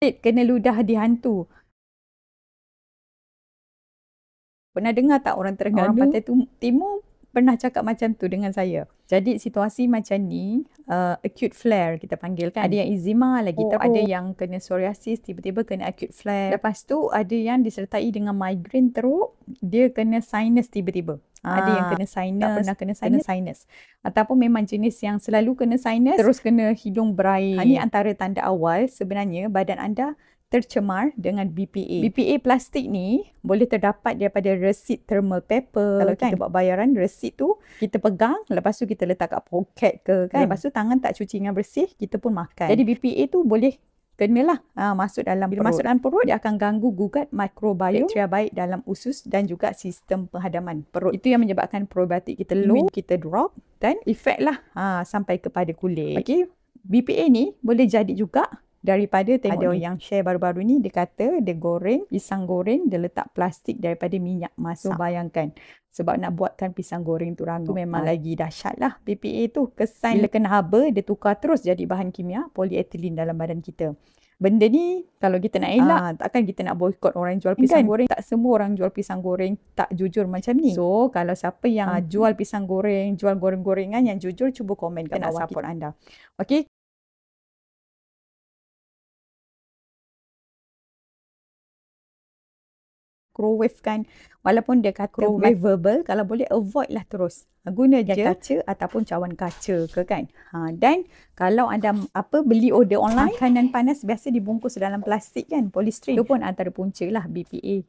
kena ludah di hantu. Pernah dengar tak orang Terengganu, orang Pantai Timur pernah cakap macam tu dengan saya. Jadi situasi macam ni, acute flare kita panggil kan. Ada yang eczema lagi teruk, ada yang kena psoriasis, tiba-tiba kena acute flare. Lepas tu ada yang disertai dengan migraine teruk, dia kena sinus tiba-tiba. Ada yang kena sinus, tak pernah kena sinus. Ataupun memang jenis yang selalu kena sinus, terus kena hidung berair. Ini antara tanda awal sebenarnya badan anda tercemar dengan BPA. BPA plastik ni boleh terdapat daripada resit thermal paper. Kalau kita buat bayaran, resit tu kita pegang, lepas tu kita letak kat poket ke kan. Lepas tu tangan tak cuci dengan bersih, kita pun makan. Jadi BPA tu boleh kenalah masuk dalam perut. Bila masuk dalam perut, dia akan ganggu gugat mikrobiom, bakteria baik dalam usus dan juga sistem penghadaman perut. Itu yang menyebabkan probiotik kita low, kita drop dan efek lah sampai kepada kulit. Okay. BPA ni boleh jadi juga daripada tengok ada yang share baru-baru ni, dia kata dia goreng pisang goreng, dia letak plastik daripada minyak masak. So bayangkan, sebab nak buatkan pisang goreng tu rangup, tu memang lagi dahsyat lah. BPA tu kesan bila kena haba, dia tukar terus jadi bahan kimia polietilen dalam badan kita. Benda ni kalau kita nak elak, takkan kita nak boykot orang jual pisang goreng. Tak semua orang jual pisang goreng tak jujur macam ni. So kalau siapa yang jual pisang goreng, jual goreng-gorengan yang jujur, cuba komen kat bawah, support anda. Okay. Microwave kan, walaupun dia kata microwavable, kalau boleh avoid lah terus. Guna je kaca ataupun cawan kaca ke kan. Dan kalau anda beli order online, makanan panas biasa dibungkus dalam plastik kan, polystyrene. Itu pun antara punca lah BPA.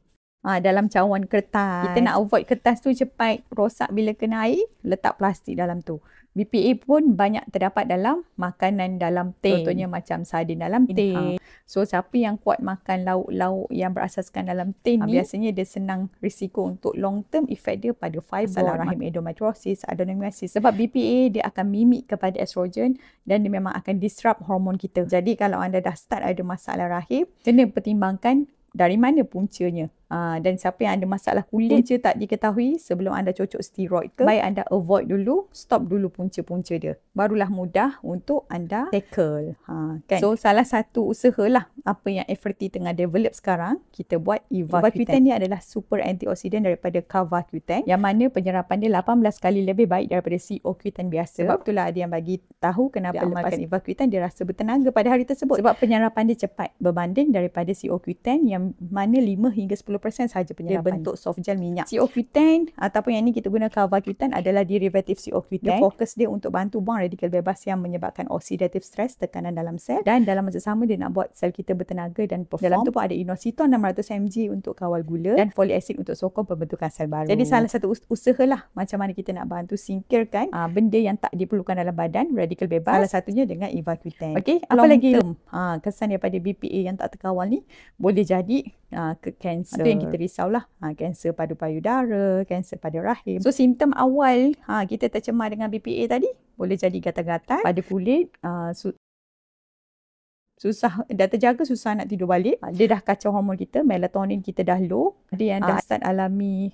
Dalam cawan kertas. Kita nak avoid kertas tu cepat rosak bila kena air, letak plastik dalam tu. BPA pun banyak terdapat dalam makanan dalam tin. Contohnya macam sardin dalam tin. So siapa yang kuat makan lauk-lauk yang berasaskan dalam tin ni, biasanya dia senang risiko untuk long term effect dia pada fibroid, rahim endometriosis, adenomyosis. Sebab BPA dia akan mimik kepada estrogen dan dia memang akan disrupt hormon kita. Jadi kalau anda dah start ada masalah rahim, kena pertimbangkan dari mana puncanya. Dan siapa yang ada masalah kulit, punca tak diketahui sebelum anda cocok steroid ke, baik anda avoid dulu, stop dulu punca-punca dia. Barulah mudah untuk anda tackle. Kan? So salah satu usahalah apa yang FRT tengah develop sekarang, kita buat Evacuitan. Ni adalah super antioksidan daripada Cavacuitan, yang mana penyerapan dia 18 kali lebih baik daripada Cocuitan biasa. Sebab itulah ada yang bagi tahu kenapa lepas Evacuitan dia rasa bertenaga pada hari tersebut. Sebab penyerapan dia cepat berbanding daripada Cocuitan yang mana 5 hingga 10% sahaja penyerapan. Dia bentuk soft gel minyak. Cocuitan ataupun yang ni kita guna Cavacuitan adalah derivatif Cocuitan. Dia fokus dia untuk bantu buang radikal bebas yang menyebabkan oxidative stress, tekanan dalam sel, dan dalam masa sama dia nak buat sel kita bertenaga dan perform. Dalam tu pun ada inositol 600 mg untuk kawal gula dan folic acid untuk sokong pembentukan sel baru. Jadi salah satu usaha lah macam mana kita nak bantu singkirkan benda yang tak diperlukan dalam badan, radikal bebas. Salah satunya dengan Evacuitan. Okey, apa lagi kesan daripada BPA yang tak terkawal ni? Boleh jadi ke kanser. Itu yang kita risaulah. Kanser pada payudara, kanser pada rahim. So simptom awal kita tercemar dengan BPA tadi, boleh jadi gatal-gatal pada kulit, susah, dah terjaga susah nak tidur balik. Dia dah kacau hormon kita, melatonin kita dah low. Ada yang dah start alami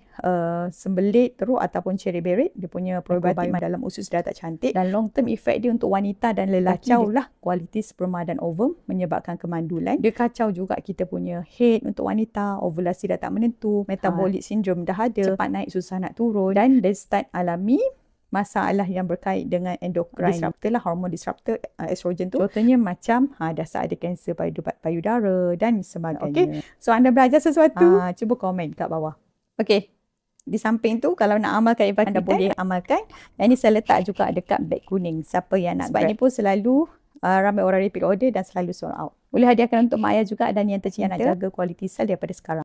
sembelit teruk ataupun cherry-berit. Dia punya probiotik dalam usus dah tak cantik. Dan long term effect dia untuk wanita dan lelaki, kacau lah kualiti sperma dan ovum, menyebabkan kemandulan. Dia kacau juga kita punya head untuk wanita, ovulasi dah tak menentu, metabolic syndrome dah ada, cepat naik susah nak turun, dan dia start alami masalah yang berkait dengan endokrin disruptor lah, hormon disruptor estrogen tu. Contohnya macam dasar ada kanser payudara dan sebagainya. Okay. So anda belajar sesuatu, cuba komen kat bawah. Okay. Di samping tu kalau nak amalkan Evacuitan, anda boleh amalkan. Yang ni saya letak juga dekat beg kuning. Siapa yang nak, sebab ni pun selalu ramai orang repeat order dan selalu sold out. Boleh hadiahkan untuk mak ayah juga dan yang tercinta, nak jaga kualiti sel daripada sekarang.